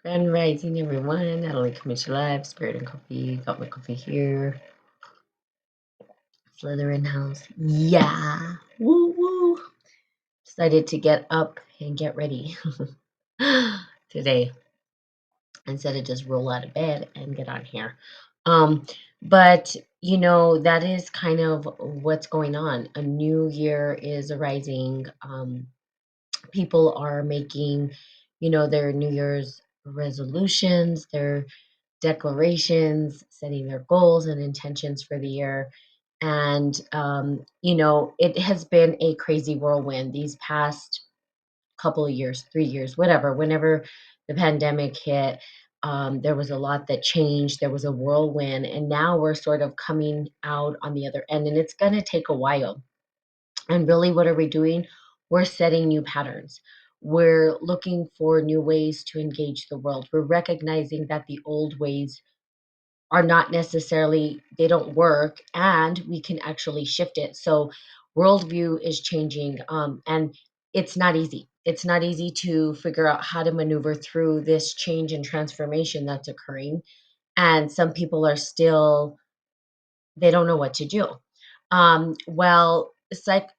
Grand rising, everyone. Natalie coming to live. Spirit and coffee. Got my coffee here. Slytherin house. Yeah. Woo woo. Decided to get up and get ready today instead of just roll out of bed and get on here. Um, but that is kind of what's going on. A new year is arising. People are making, their New Year's resolutions, their declarations, setting their goals and intentions for the year. And, it has been a crazy whirlwind these past couple of years, 3 years, whatever, whenever the pandemic hit. There was a lot that changed. There was a whirlwind, and now we're sort of coming out on the other end, and it's going to take a while. And really, what are we doing? We're setting new patterns. We're looking for new ways to engage the world. We're recognizing that the old ways are not necessarily, they don't work, and we can actually shift it. So worldview is changing, and it's not easy. It's not easy to figure out how to maneuver through this change and transformation that's occurring. And some people are still, they don't know what to do. Well,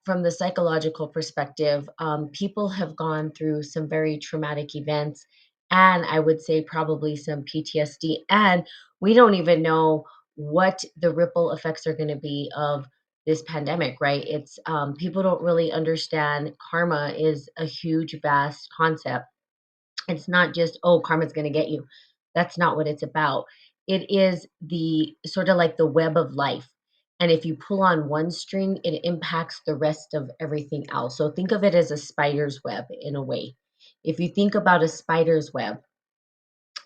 from the psychological perspective, people have gone through some very traumatic events, and I would say probably some PTSD. And we don't even know what the ripple effects are going to be of this pandemic, right? It's people don't really understand karma is a huge, vast concept. It's not just, oh, karma's going to get you. That's not what it's about. It is the sort of like the web of life. And if you pull on one string, it impacts the rest of everything else. So think of it as a spider's web in a way. If you think about a spider's web,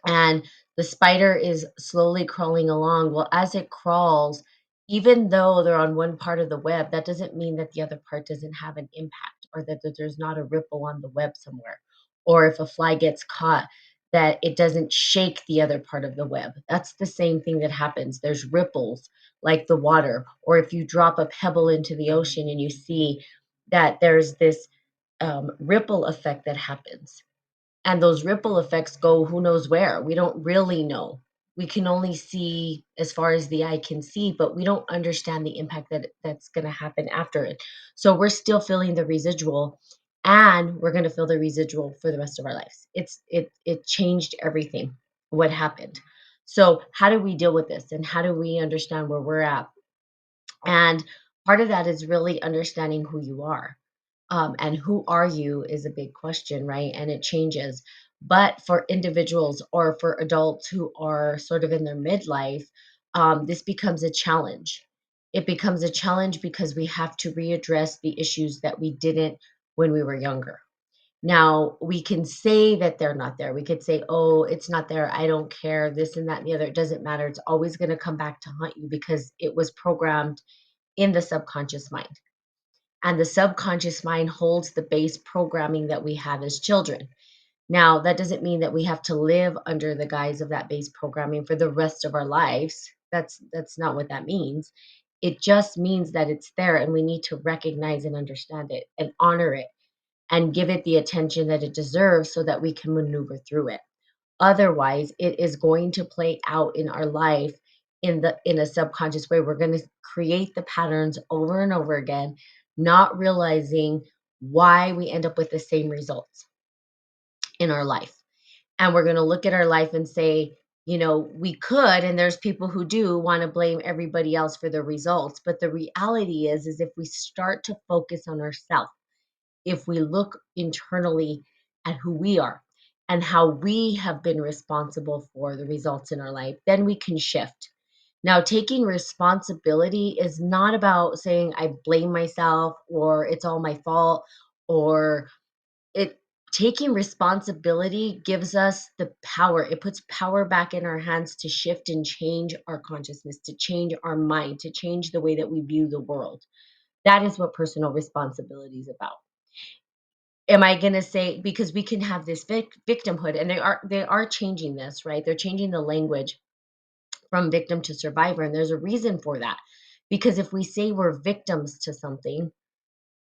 and the spider is slowly crawling along. Well, as it crawls, even though they're on one part of the web, that doesn't mean that the other part doesn't have an impact, or that there's not a ripple on the web somewhere. Or if a fly gets caught, that it doesn't shake the other part of the web. That's the same thing that happens. There's ripples like the water, or if you drop a pebble into the ocean and you see that there's this ripple effect that happens, and those ripple effects go who knows where. We don't really know. We can only see as far as the eye can see, but we don't understand the impact that's going to happen after it. So we're still feeling the residual, and we're going to feel the residual for the rest of our lives. It changed everything what happened. So how do we deal with this, and how do we understand where we're at? And part of that is really understanding who you are. And who are you is a big question, right? And it changes. But for individuals or for adults who are sort of in their midlife, this becomes a challenge. It becomes a challenge because we have to readdress the issues that we didn't when we were younger. Now, we can say that they're not there. We could say, oh, it's not there. I don't care. This and that and the other. It doesn't matter. It's always going to come back to haunt you because it was programmed in the subconscious mind. And the subconscious mind holds the base programming that we have as children. Now, that doesn't mean that we have to live under the guise of that base programming for the rest of our lives. That's not what that means. It just means that it's there, and we need to recognize and understand it and honor it and give it the attention that it deserves so that we can maneuver through it. Otherwise, it is going to play out in our life in a subconscious way. We're going to create the patterns over and over again, not realizing why we end up with the same results in our life. And we're going to look at our life and say, we could, and there's people who do want to blame everybody else for the results. But the reality is if we start to focus on ourselves, if we look internally at who we are and how we have been responsible for the results in our life, then we can shift. Now, taking responsibility is not about saying I blame myself or it's all my fault, or it taking responsibility gives us the power. It puts power back in our hands to shift and change our consciousness, to change our mind, to change the way that we view the world. That is what personal responsibility is about. Am I going to say, because we can have this victimhood, and they are changing this, right? They're changing the language from victim to survivor, and there's a reason for that. Because if we say we're victims to something,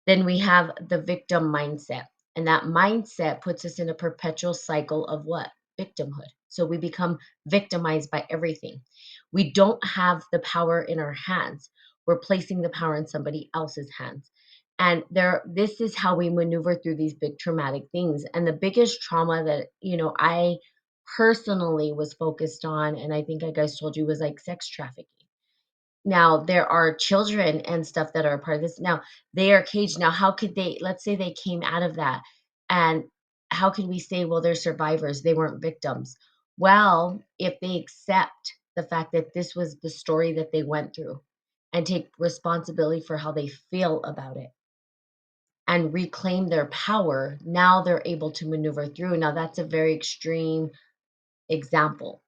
then we have the victim mindset, and that mindset puts us in a perpetual cycle of what? victimhood. So we become victimized by everything. We don't have the power in our hands. We're placing the power in somebody else's hands. And this is how we maneuver through these big traumatic things. And the biggest trauma that, I personally was focused on, and I think I guys told you, was like sex trafficking. Now, there are children and stuff that are a part of this. Now, they are caged. Now, how could they, let's say they came out of that, and how can we say, well, they're survivors, they weren't victims? Well, if they accept the fact that this was the story that they went through and take responsibility for how they feel about it and reclaim their power, now they're able to maneuver through. Now, that's a very extreme example.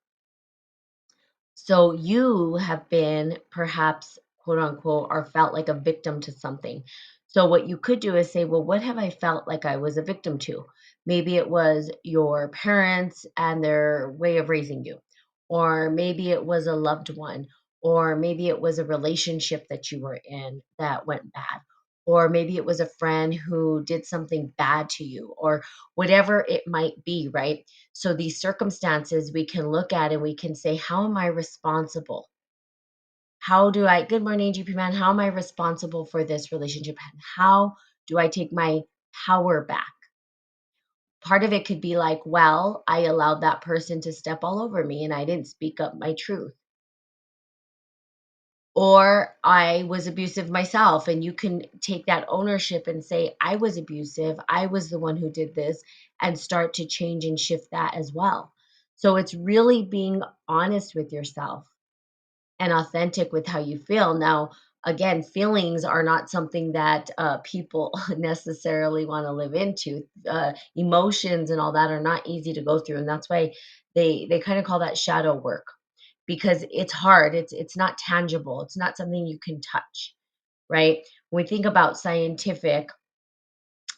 So you have been perhaps, quote unquote, or felt like a victim to something. So what you could do is say, well, what have I felt like I was a victim to? Maybe it was your parents and their way of raising you, or maybe it was a loved one, or maybe it was a relationship that you were in that went bad, or maybe it was a friend who did something bad to you, or whatever it might be, right? So these circumstances we can look at and we can say, how am I responsible? Good morning, GP man, how am I responsible for this relationship? And how do I take my power back? Part of it could be like, well, I allowed that person to step all over me and I didn't speak up my truth. Or I was abusive myself, and you can take that ownership and say, I was abusive. I was the one who did this, and start to change and shift that as well. So it's really being honest with yourself and authentic with how you feel. Now, again, feelings are not something that people necessarily want to live into. Emotions and all that are not easy to go through. And that's why they kind of call that shadow work, because it's hard. It's not tangible. It's not something you can touch, right? When we think about scientific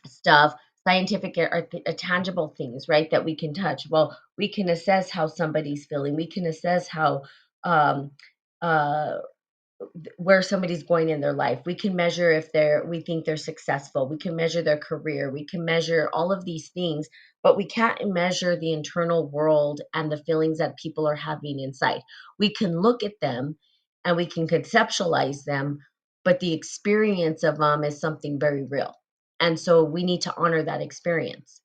stuff, scientific are tangible things, right? That we can touch. Well, we can assess how somebody's feeling. We can assess how um, uh, where somebody's going in their life. We can measure if we think they're successful. We can measure their career. We can measure all of these things, but we can't measure the internal world and the feelings that people are having inside. We can look at them and we can conceptualize them, but the experience of them is something very real. And so we need to honor that experience.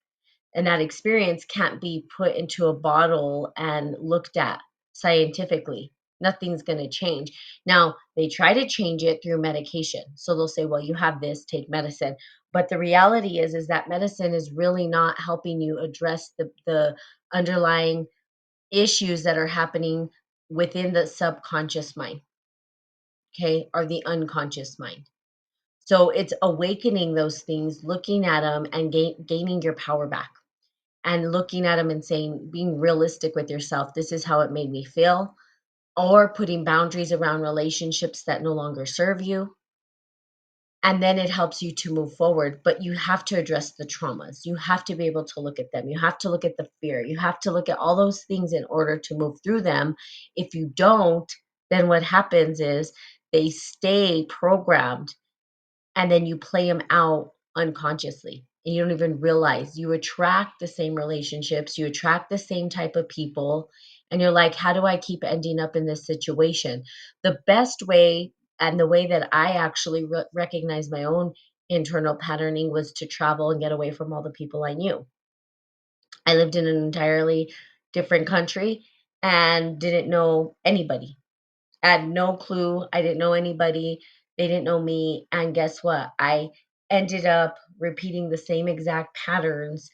And that experience can't be put into a bottle and looked at scientifically. Nothing's going to change. Now, they try to change it through medication. So they'll say, well, you have this, take medicine. But the reality is that medicine is really not helping you address the underlying issues that are happening within the subconscious mind, okay, or the unconscious mind. So it's awakening those things, looking at them, and gaining your power back, and looking at them and saying, being realistic with yourself, this is how it made me feel, or putting boundaries around relationships that no longer serve you. And then it helps you to move forward. But you have to address the traumas. You have to be able to look at them. You have to look at the fear. You have to look at all those things in order to move through them. If you don't, then what happens is they stay programmed, and then you play them out unconsciously, and you don't even realize you attract the same relationships, you attract the same type of people, and you're like, how do I keep ending up in this situation? The best way, and the way that I actually recognize my own internal patterning, was to travel and get away from all the people I knew. I lived in an entirely different country and didn't know anybody. I had no clue. I didn't know anybody. They didn't know me. And guess what? I ended up repeating the same exact patterns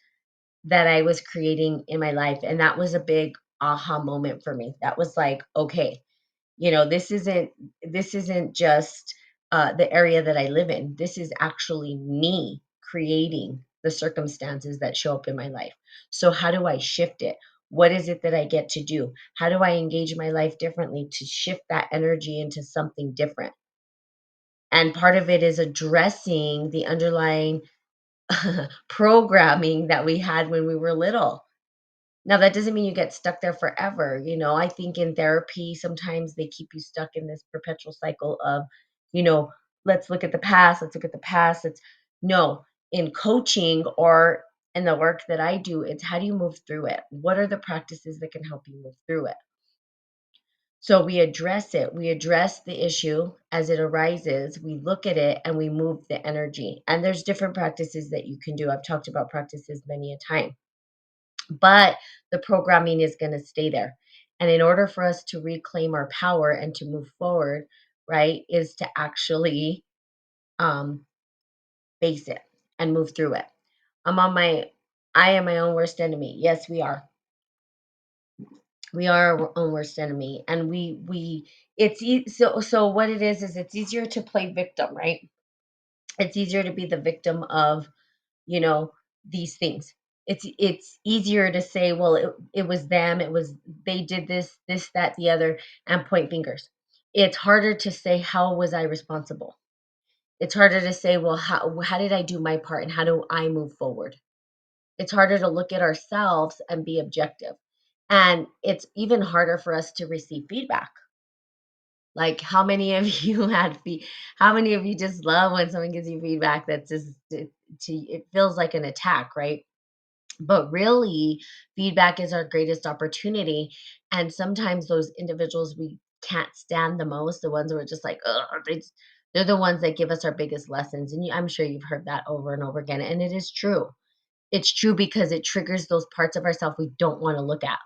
that I was creating in my life. And that was a big aha moment for me. That was like, okay, this isn't just the area that I live in. This is actually me creating the circumstances that show up in my life. So how do I shift it? What is it that I get to do? How do I engage my life differently to shift that energy into something different? And part of it is addressing the underlying programming that we had when we were little. Now, that doesn't mean you get stuck there forever. I think in therapy, sometimes they keep you stuck in this perpetual cycle of, you know, let's look at the past, let's look at the past. No, in coaching or And the work that I do, it's how do you move through it? What are the practices that can help you move through it? So we address it. We address the issue as it arises. We look at it and we move the energy. And there's different practices that you can do. I've talked about practices many a time, but the programming is going to stay there. And in order for us to reclaim our power and to move forward, right, is to actually um, face it and move through it. I'm on my, I am my own worst enemy. Yes, we are. We are our own worst enemy, and so what it is it's easier to play victim, right? It's easier to be the victim of, you know, these things. It's easier to say, well, it was them, it was they did this, that, the other, and point fingers. It's harder to say, how was I responsible? It's harder to say, well, how did I do my part and how do I move forward? It's harder to look at ourselves and be objective. And it's even harder for us to receive feedback. Like, how many of you how many of you just love when someone gives you feedback that's just, it feels like an attack, right? But really, feedback is our greatest opportunity. And sometimes those individuals we can't stand the most, the ones who are just like, oh, they're the ones that give us our biggest lessons. And I'm sure you've heard that over and over again. And it is true. It's true because it triggers those parts of ourselves we don't want to look at.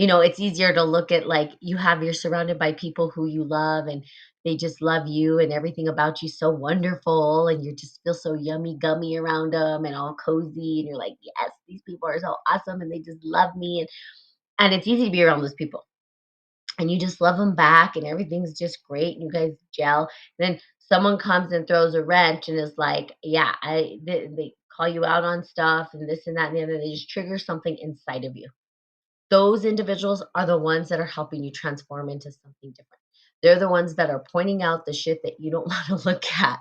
It's easier to look at, like, you're surrounded by people who you love and they just love you and everything about you so wonderful and you just feel so yummy gummy around them and all cozy and you're like, yes, these people are so awesome and they just love me, and it's easy to be around those people and you just love them back and everything's just great and you guys gel. Then someone comes and throws a wrench and is like, yeah, they call you out on stuff and this and that and the other. They just trigger something inside of you. Those individuals are the ones that are helping you transform into something different. They're the ones that are pointing out the shit that you don't want to look at.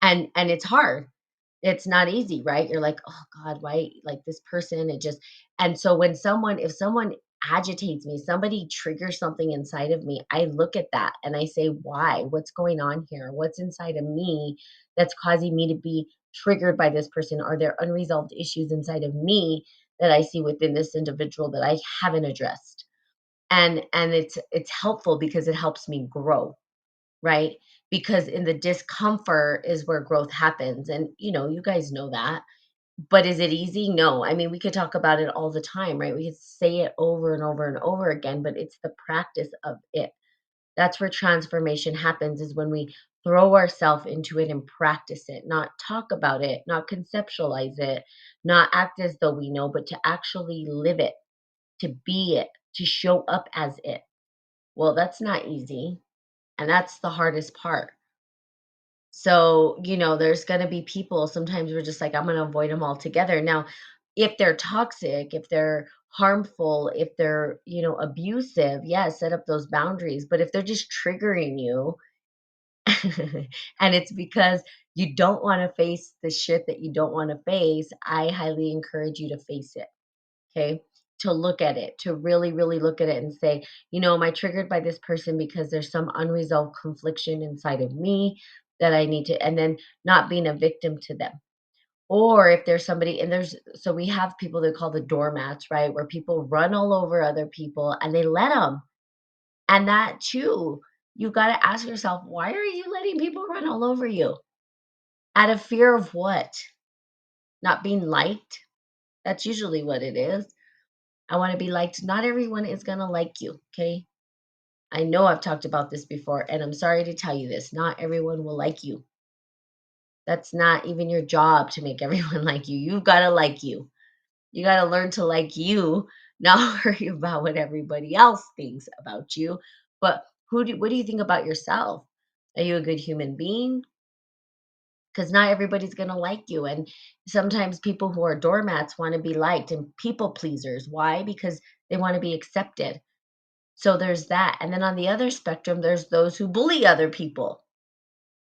And it's hard. It's not easy, right? You're like, "Oh god, why, like, this person, it just." And so if someone agitates me, somebody triggers something inside of me, I look at that and I say, "Why? What's going on here? What's inside of me that's causing me to be triggered by this person? Are there unresolved issues inside of me that I see within this individual that I haven't addressed?" And it's helpful because it helps me grow, right? Because in the discomfort is where growth happens. And you guys know that. But is it easy? No. I mean, we could talk about it all the time, right? We could say it over and over and over again, but it's the practice of it. That's where transformation happens, is when we throw ourselves into it and practice it, not talk about it, not conceptualize it, not act as though we know, but to actually live it, to be it, to show up as it. Well, that's not easy. And that's the hardest part. So, there's going to be people, sometimes we're just like, I'm going to avoid them altogether. Now, if they're toxic, if they're harmful, if they're, abusive, yeah, set up those boundaries. But if they're just triggering you, and it's because you don't want to face the shit that you don't want to face, I highly encourage you to face it. Okay. To look at it, to really, really look at it and say, am I triggered by this person because there's some unresolved confliction inside of me that I need to, and then not being a victim to them. Or if there's somebody, so we have people that call the doormats, right? Where people run all over other people and they let them. And that too, you got to ask yourself, why are you letting people run all over you? Out of fear of what? Not being liked? That's usually what it is. I want to be liked. Not everyone is going to like you, okay? I know I've talked about this before, and I'm sorry to tell you this. Not everyone will like you. That's not even your job to make everyone like you. You've got to like you. You got to learn to like you, not worry about what everybody else thinks about you. But what do you think about yourself? Are you a good human being? Because not everybody's going to like you. And sometimes people who are doormats want to be liked and people pleasers. Why? Because they want to be accepted. So there's that. And then on the other spectrum, there's those who bully other people.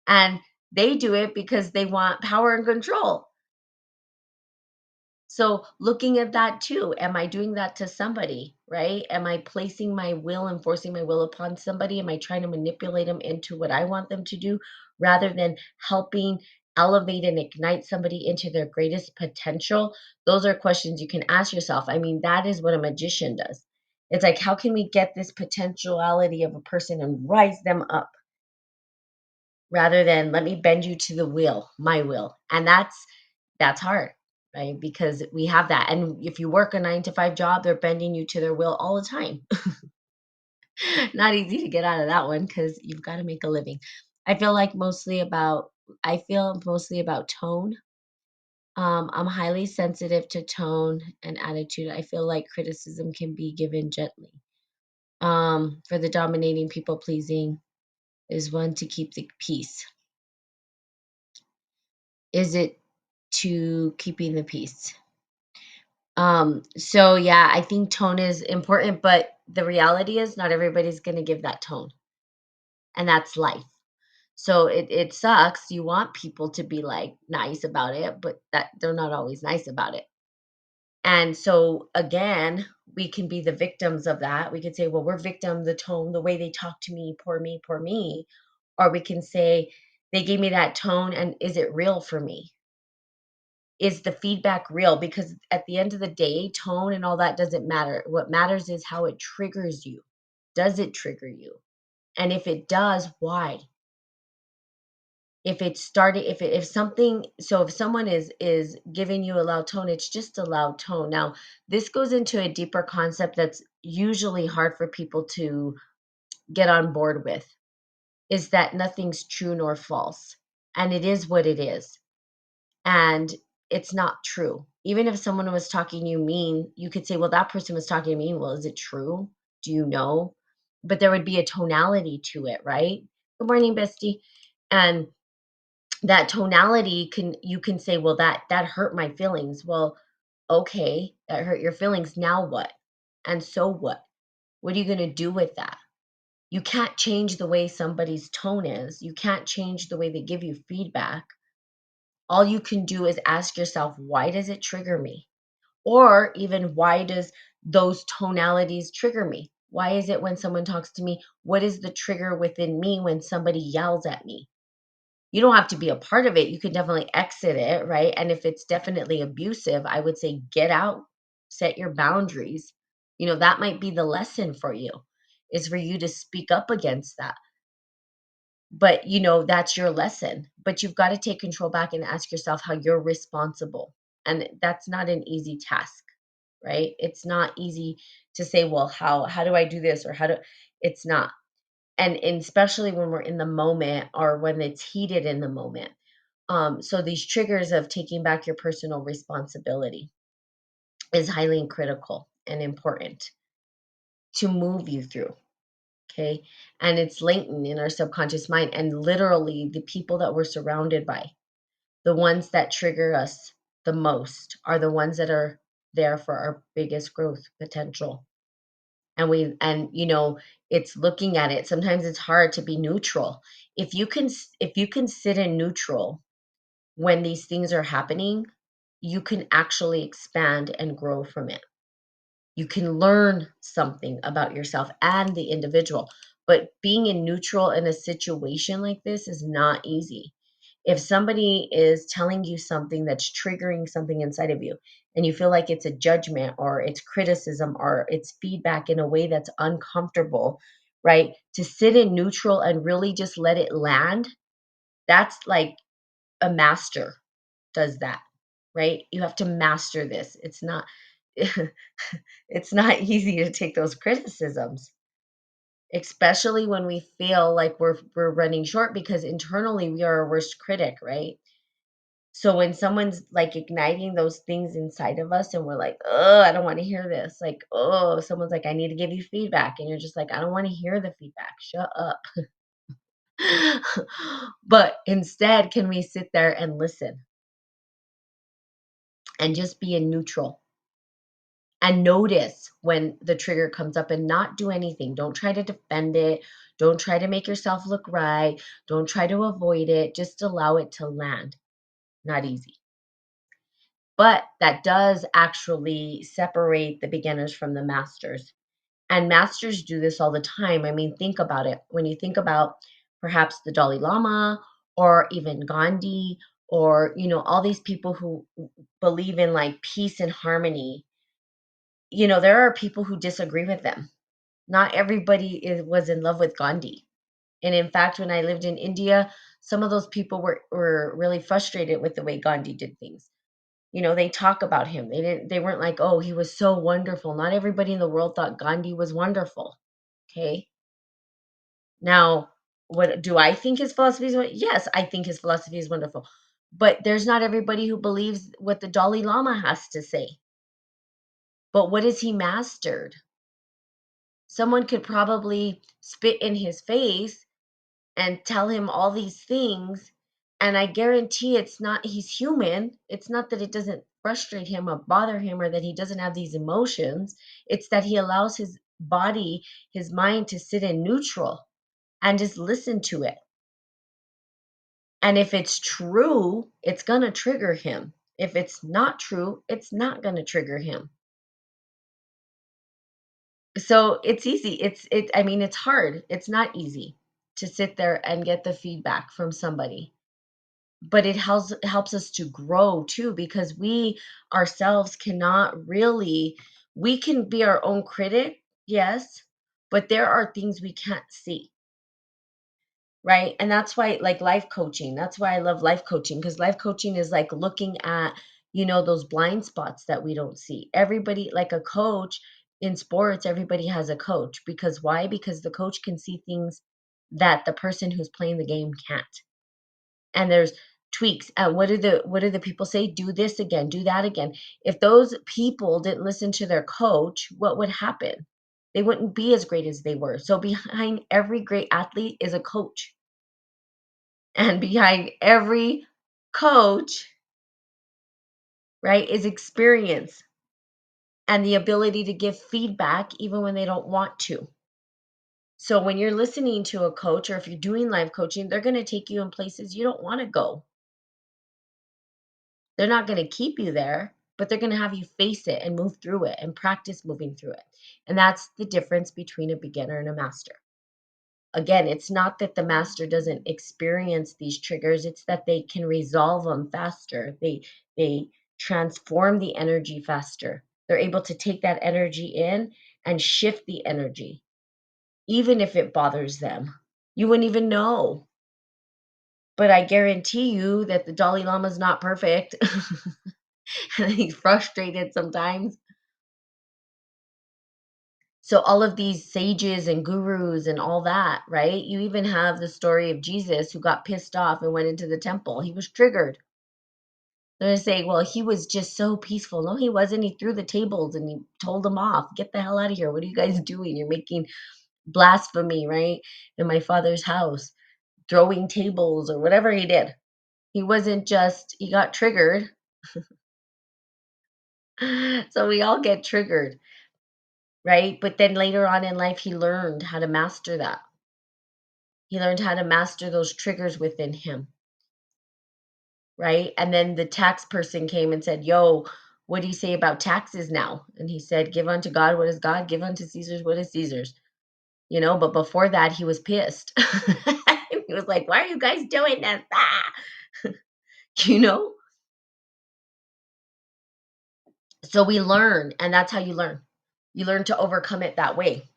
And they do it because they want power and control. So looking at that too, am I doing that to somebody, right? Am I placing my will and forcing my will upon somebody? Am I trying to manipulate them into what I want them to do rather than helping elevate and ignite somebody into their greatest potential? Those are questions you can ask yourself. I mean, that is what a magician does. It's like, how can we get this potentiality of a person and rise them up rather than let me bend you to the will, my will. And that's hard, right? Because we have that. And if you work a 9 to 5 job, they're bending you to their will all the time. Not easy to get out of that one because you've got to make a living. I feel like mostly about I feel mostly about tone. I'm highly sensitive to tone and attitude. I feel like criticism can be given gently. For the dominating people pleasing is one to keep the peace. Is it to keeping the peace? So yeah, I think tone is important, but the reality is not everybody's gonna give that tone. And that's life. So it sucks. You want people to be like nice about it, but that they're not always nice about it. And so again, we can be the victims of that. We could say, well, we're victim, the tone, the way they talk to me, poor me, poor me. Or we can say, they gave me that tone, and is it real for me? Is the feedback real? Because at the end of the day, tone and all that doesn't matter. What matters is how it triggers you. Does it trigger you? And if it does, why? If it started, if something, so if someone is giving you a loud tone, it's just a loud tone. Now, this goes into a deeper concept that's usually hard for people to get on board with, is that nothing's true nor false. And it is what it is. And it's not true. Even if someone was talking you mean, you could say, well, that person was talking to me. Well, is it true? Do you know? But there would be a tonality to it, right? Good morning, bestie. And that tonality can, you can say, well, that hurt my feelings. Well, okay, that hurt your feelings. Now what? And so what? What are you going to do with that? You can't change the way somebody's tone is. You can't change the way they give you feedback. All you can do is ask yourself, why does it trigger me? Or even, why does those tonalities trigger me? Why is it when someone talks to me, what is the trigger within me when somebody yells at me? You don't have to be a part of it. You can definitely exit it, right? And if it's definitely abusive, I would say get out, set your boundaries. That might be the lesson for you, is for you to speak up against that. But that's your lesson. But you've got to take control back and ask yourself how you're responsible. And that's not an easy task, right? It's not easy to say, well, how do I do this, or how do, it's not. And especially when we're in the moment, or when it's heated in the moment. So these triggers of taking back your personal responsibility is highly critical and important to move you through. Okay. And it's latent in our subconscious mind. And literally, the people that we're surrounded by, the ones that trigger us the most, are the ones that are there for our biggest growth potential. And it's looking at it. Sometimes it's hard to be neutral. If you can sit in neutral when these things are happening, you can actually expand and grow from it. You can learn something about yourself and the individual. But being in neutral in a situation like this is not easy. If somebody is telling you something that's triggering something inside of you, and you feel like it's a judgment, or it's criticism, or it's feedback in a way that's uncomfortable, right? To sit in neutral and really just let it land, that's like a master does that, right? You have to master this. It's not it's not easy to take those criticisms, especially when we feel like we're running short, because internally we are our worst critic, right? So when someone's like igniting those things inside of us, and we're like, oh, I don't want to hear this. Like, oh, someone's like, I need to give you feedback. And you're just like, I don't want to hear the feedback. Shut up. But instead, can we sit there and listen and just be in neutral and notice when the trigger comes up, and not do anything? Don't try to defend it. Don't try to make yourself look right. Don't try to avoid it. Just allow it to land. Not easy. But that does actually separate the beginners from the masters. And masters do this all the time. I mean, think about it. When you think about perhaps the Dalai Lama, or even Gandhi, or all these people who believe in like peace and harmony. There are people who disagree with them. Not everybody was in love with Gandhi. And in fact, when I lived in India, some of those people were really frustrated with the way Gandhi did things. They talk about him. They weren't like, "Oh, he was so wonderful." Not everybody in the world thought Gandhi was wonderful. Okay? Now, what do I think his philosophy is? Yes, I think his philosophy is wonderful. But there's not everybody who believes what the Dalai Lama has to say. But what has he mastered? Someone could probably spit in his face and tell him all these things, and I guarantee it's not he's human. It's not that it doesn't frustrate him or bother him or that he doesn't have these emotions. It's that he allows his body, his mind to sit in neutral and just listen to it. And if it's true, it's going to trigger him. If it's not true, it's not going to trigger him. So it's easy. I mean, it's hard. It's not easy to sit there and get the feedback from somebody. But it helps us to grow too, because we ourselves cannot really, we can be our own critic, yes, but there are things we can't see, right? And that's why, like, life coaching, that's why I love life coaching, because life coaching is like looking at those blind spots that we don't see. Everybody, like a coach in sports, everybody has a coach. Because why? Because the coach can see things that the person who's playing the game can't. And there's tweaks. What do the people say? Do this again, do that again. If those people didn't listen to their coach, what would happen? They wouldn't be as great as they were. So behind every great athlete is a coach. And behind every coach, right, is experience and the ability to give feedback even when they don't want to. So when you're listening to a coach, or if you're doing live coaching, they're going to take you in places you don't want to go. They're not going to keep you there, but they're going to have you face it and move through it and practice moving through it. And that's the difference between a beginner and a master. Again, it's not that the master doesn't experience these triggers, it's that they can resolve them faster. They transform the energy faster. They're able to take that energy in and shift the energy, even if it bothers them. You wouldn't even know. But I guarantee you that the Dalai Lama is not perfect. And he's frustrated sometimes. So all of these sages and gurus and all that, right? You even have the story of Jesus who got pissed off and went into the temple. He was triggered. They're going to say, well, he was just so peaceful. No, he wasn't. He threw the tables and he told them off. Get the hell out of here. What are you guys doing? You're making blasphemy, right? In my father's house, throwing tables or whatever he did. He wasn't just, he got triggered. So we all get triggered, right? But then later on in life, he learned how to master that. He learned how to master those triggers within him, right? And then the tax person came and said, "Yo, what do you say about taxes now?" And he said, "Give unto God what is God, give unto Caesar's what is Caesar's." But before that, he was pissed. He was like, "Why are you guys doing this?" Ah! You know? So we learn, and that's how you learn. You learn to overcome it that way.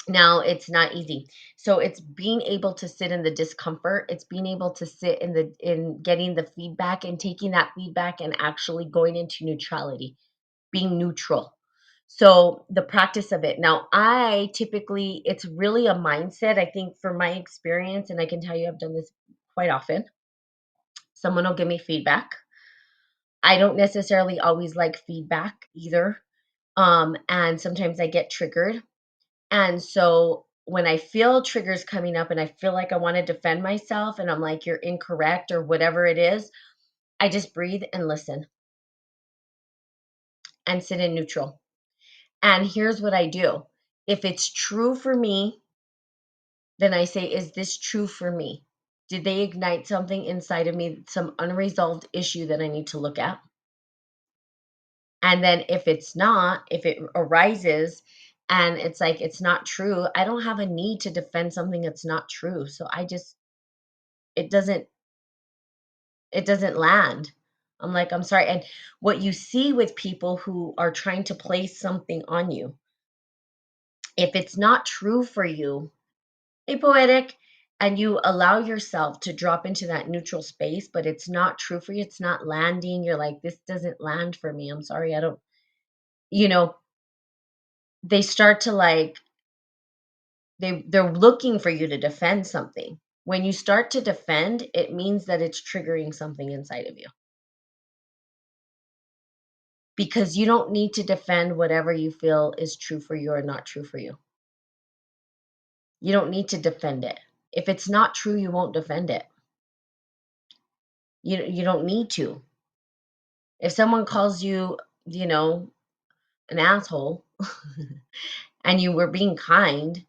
Now, it's not easy. So it's being able to sit in the discomfort. It's being able to sit in getting the feedback and taking that feedback and actually going into neutrality, being neutral. So the practice of it. Now, I typically, it's really a mindset. I think from my experience, and I can tell you I've done this quite often. Someone will give me feedback. I don't necessarily always like feedback either. And sometimes I get triggered. And so when I feel triggers coming up and I feel like I want to defend myself and I'm like, you're incorrect or whatever it is, I just breathe and listen and sit in neutral. And here's what I do. If it's true for me, then I say, is this true for me? Did they ignite something inside of me, some unresolved issue that I need to look at? And then if it's not, if it arises and it's like it's not true, I don't have a need to defend something that's not true. So it doesn't It doesn't land. I'm like, I'm sorry. And what you see with people who are trying to place something on you, if it's not true for you, hey, poetic, and you allow yourself to drop into that neutral space, but it's not true for you, it's not landing. You're like, this doesn't land for me. I'm sorry. I don't, you know, they start to like, they're looking for you to defend something. When you start to defend, it means that it's triggering something inside of you because you don't need to defend whatever you feel is true for you or not true for you. You don't need to defend it. If it's not true, you won't defend it. You don't need to. If someone calls you, you know, an asshole and you were being kind,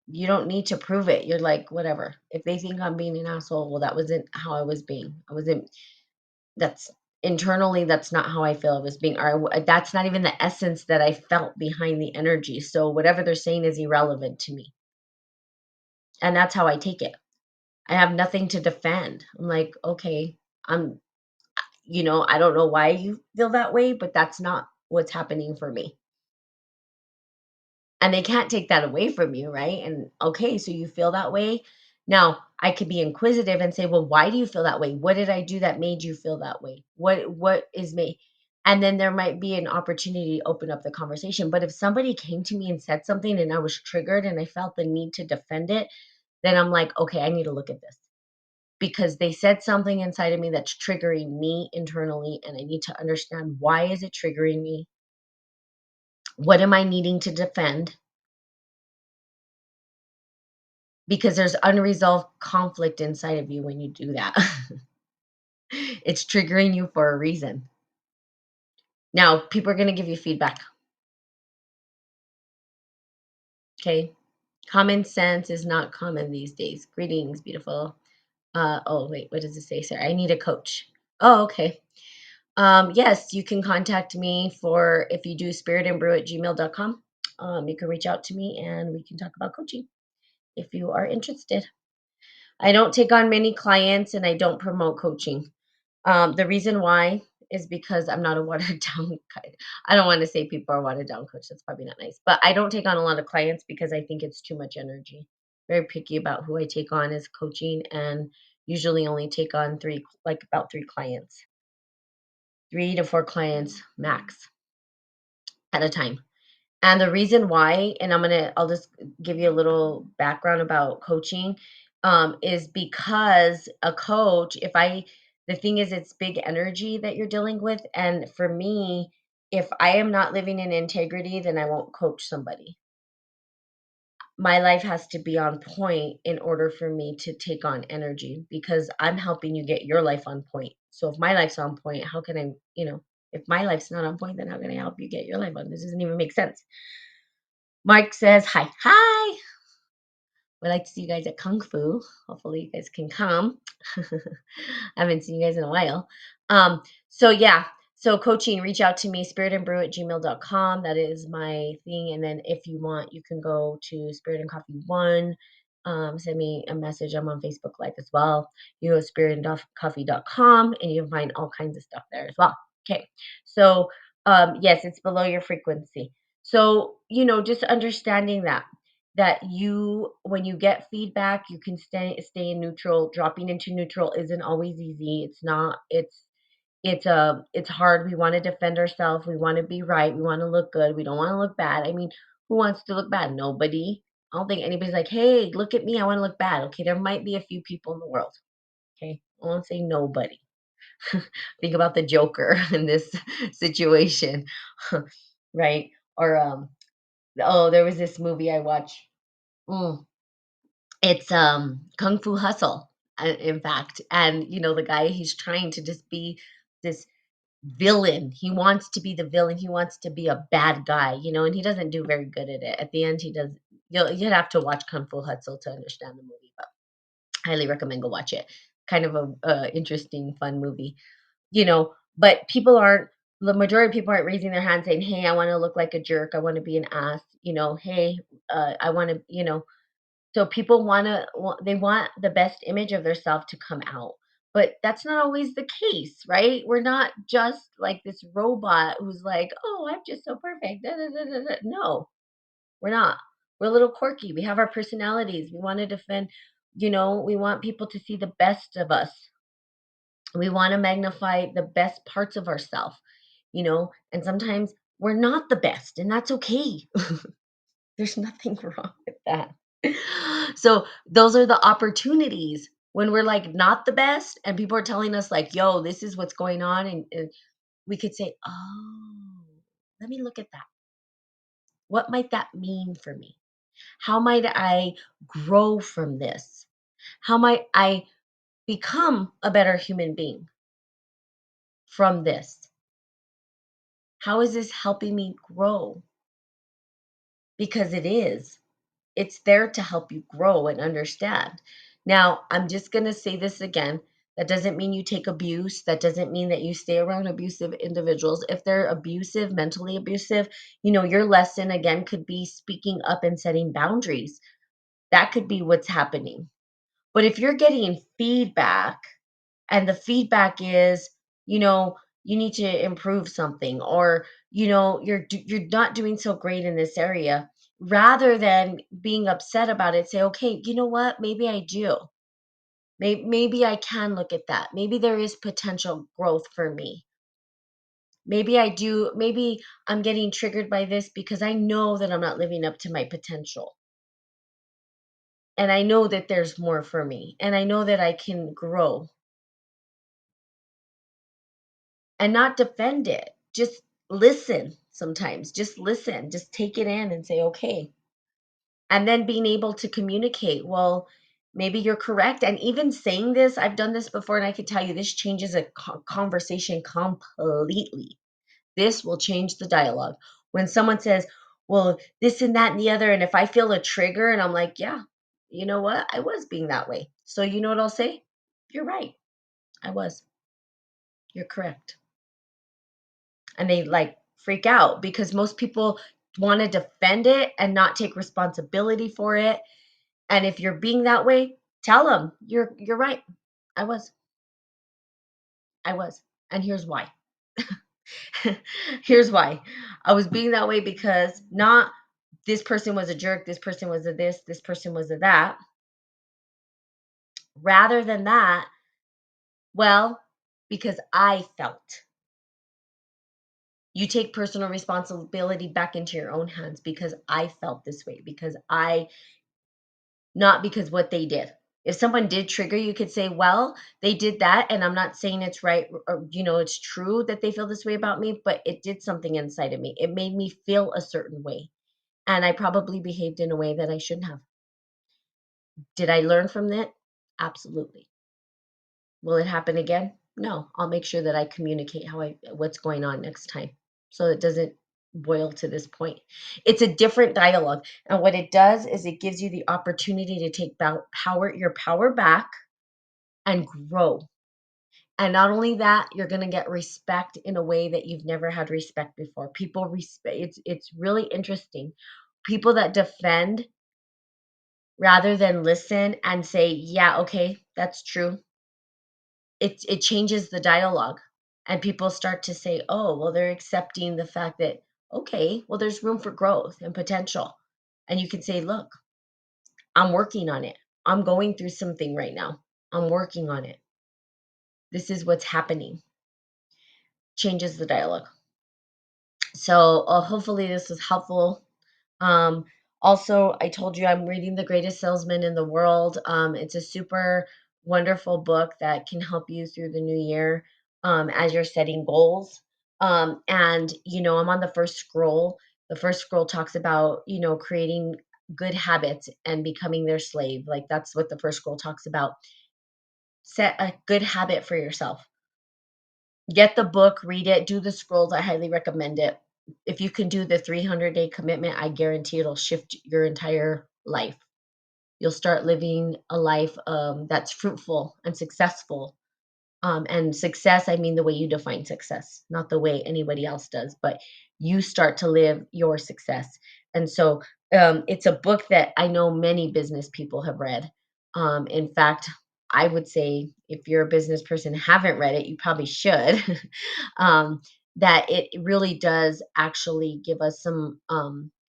you don't need to prove it. You're like, whatever. If they think I'm being an asshole, well, that wasn't how I was being. I wasn't, that's internally, that's not how I feel I was being, or that's not even the essence that I felt behind the energy. So whatever they're saying is irrelevant to me. And that's how I take it. I have nothing to defend. I'm like, okay, I'm, I don't know why you feel that way, but that's not what's happening for me. And they can't take that away from you, right? And okay, so you feel that way. Now, I could be inquisitive and say, "Well, why do you feel that way? What did I do that made you feel that way? What is me?" And then there might be an opportunity to open up the conversation. But if somebody came to me and said something and I was triggered and I felt the need to defend it, then I'm like, "Okay, I need to look at this." Because they said something inside of me that's triggering me internally and I need to understand why is it triggering me? What am I needing to defend? Because there's unresolved conflict inside of you when you do that. It's triggering you for a reason. Now, people are going to give you feedback. Okay. Common sense is not common these days. Greetings, beautiful. Oh, wait, what does it say, sir? I need a coach. Oh, okay. Yes, you can contact me for if you do spiritandbrew@gmail.com. You can reach out to me and we can talk about coaching if you are interested. I don't take on many clients and I don't promote coaching. The reason why is because I'm not a watered down. I don't want to say people are watered down coach. That's probably not nice. But I don't take on a lot of clients because I think it's too much energy. Very picky about who I take on as coaching, and usually only take on about three clients, 3 to 4 clients max at a time. And the reason why, and I'll just give you a little background about coaching, is because a coach, the thing is, it's big energy that you're dealing with. And for me, if I am not living in integrity, then I won't coach somebody. My life has to be on point in order for me to take on energy because I'm helping you get your life on point. So if my life's on point, how can if my life's not on point, then how can I help you get your life on? This doesn't even make sense. Mark says, hi. Hi. We'd like to see you guys at Kung Fu. Hopefully, you guys can come. I haven't seen you guys in a while. So, yeah. So, coaching, reach out to me, spiritandbrew@gmail.com. That is my thing. And then, if you want, you can go to Spirit and Coffee One. Send me a message. I'm on Facebook Live as well. You go to spiritandcoffee.com and you can find all kinds of stuff there as well. Okay. So, yes, it's below your frequency. So, just understanding that you when you get feedback, you can stay in neutral. Dropping into neutral isn't always easy. It's not. It's hard. We want to defend ourselves. We want to be right. We want to look good. We don't want to look bad. I mean, who wants to look bad? Nobody. I don't think anybody's like, hey, look at me, I want to look bad. Okay, there might be a few people in the world. Okay, I won't say nobody. Think about the Joker in this situation. Right? Or oh, there was this movie I watched. Mm, it's Kung Fu Hustle, in fact. And the guy, he's trying to just be this villain. He wants to be the villain. He wants to be a bad guy, and he doesn't do very good at it. At the end, he does. You'd have to watch Kung Fu Hustle to understand the movie, but highly recommend go watch it. Kind of a interesting, fun movie, But the majority of people aren't raising their hand saying, "Hey, I want to look like a jerk. I want to be an ass." Hey, I want to, So people they want the best image of themselves to come out. But that's not always the case, right? We're not just like this robot who's like, oh, I'm just so perfect. Da, da, da, da, da. No, we're not. We're a little quirky. We have our personalities. We want to defend, we want people to see the best of us. We want to magnify the best parts of ourselves, and sometimes we're not the best, and that's okay. There's nothing wrong with that. So those are the opportunities when we're like not the best and people are telling us like, yo, this is what's going on. And we could say, oh, let me look at that. What might that mean for me? How might I grow from this? How might I become a better human being from this? How is this helping me grow? Because it is. It's there to help you grow and understand. Now, I'm just going to say this again. That doesn't mean you take abuse. That doesn't mean that you stay around abusive individuals. If they're abusive, mentally abusive, your lesson again could be speaking up and setting boundaries. That could be what's happening. But if you're getting feedback and the feedback is, you need to improve something, or you're not doing so great in this area, rather than being upset about it, say, okay, you know what, maybe I do. Maybe I can look at that. Maybe there is potential growth for me. Maybe I do. Maybe I'm getting triggered by this because I know that I'm not living up to my potential. And I know that there's more for me. And I know that I can grow and not defend it. Just listen sometimes. Just listen. Just take it in and say, okay. And then being able to communicate, well, maybe you're correct. And even saying this, I've done this before, and I can tell you this changes a conversation completely. This will change the dialogue. When someone says, well, this and that and the other, and if I feel a trigger and I'm like, yeah, you know what? I was being that way. So you know what I'll say? You're right. I was. You're correct. And they like freak out because most people want to defend it and not take responsibility for it. And if you're being that way, tell them you're right. I was. I was. And here's why. Here's why. I was being that way because not this person was a jerk, this person was a this person was a that. Rather than that, well, because I felt. You take personal responsibility back into your own hands because I felt this way, because not because what they did. If someone did trigger, you could say, well, they did that. And I'm not saying it's right or, it's true that they feel this way about me, but it did something inside of me. It made me feel a certain way. And I probably behaved in a way that I shouldn't have. Did I learn from that? Absolutely. Will it happen again? No. I'll make sure that I communicate what's going on next time so it doesn't boil to this point. It's a different dialogue. And what it does is it gives you the opportunity to take your power back and grow. And not only that, you're going to get respect in a way that you've never had respect before. People respect. It's really interesting. People that defend rather than listen and say, "Yeah, okay, that's true." It changes the dialogue, and people start to say, "Oh, well, they're accepting the fact that okay, well, there's room for growth and potential." And you can say, "Look, I'm working on it. I'm going through something right now. I'm working on it. This is what's happening." Changes the dialogue. So hopefully this was helpful. Um, Also, I told you I'm reading The Greatest Salesman in the World. It's a super wonderful book that can help you through the new year as you're setting goals. And, I'm on the first scroll. The first scroll talks about, creating good habits and becoming their slave. Like that's what the first scroll talks about. Set a good habit for yourself. Get the book, read it, do the scrolls. I highly recommend it. If you can do the 300-day commitment, I guarantee it'll shift your entire life. You'll start living a life that's fruitful and successful. And success, I mean the way you define success, not the way anybody else does, but you start to live your success. And so it's a book that I know many business people have read. In fact, I would say if you're a business person and haven't read it, you probably should. um, that it really does actually give us some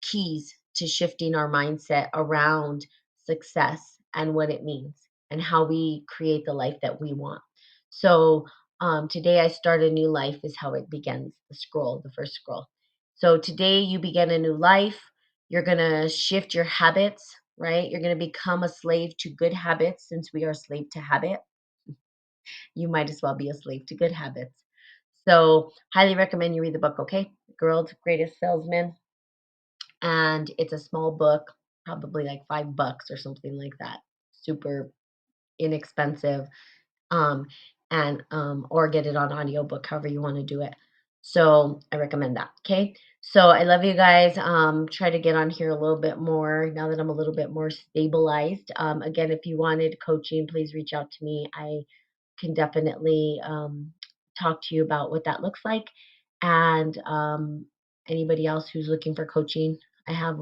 keys to shifting our mindset around success and what it means and how we create the life that we want. So today I start a new life is how it begins. The scroll, the first scroll. So today you begin a new life. You're going to shift your habits, right? You're going to become a slave to good habits since we are a slave to habit. You might as well be a slave to good habits. So, highly recommend you read the book, okay? Girl's Greatest Salesman. And it's a small book, probably like $5 or something like that. Super inexpensive. um, and or get it on audiobook, however you want to do it. So I recommend that. Okay. So I love you guys. Try to get on here a little bit more now that I'm a little bit more stabilized. Again, if you wanted coaching, please reach out to me. I can definitely talk to you about what that looks like. And anybody else who's looking for coaching, I have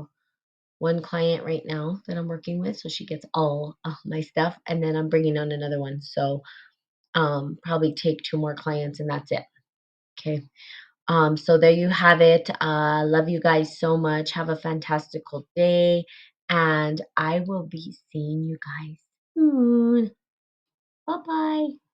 one client right now that I'm working with, so she gets all my stuff, and then I'm bringing on another one. So probably take two more clients and that's it. Okay. So there you have it. Love you guys so much. Have a fantastical day. And I will be seeing you guys soon. Bye bye.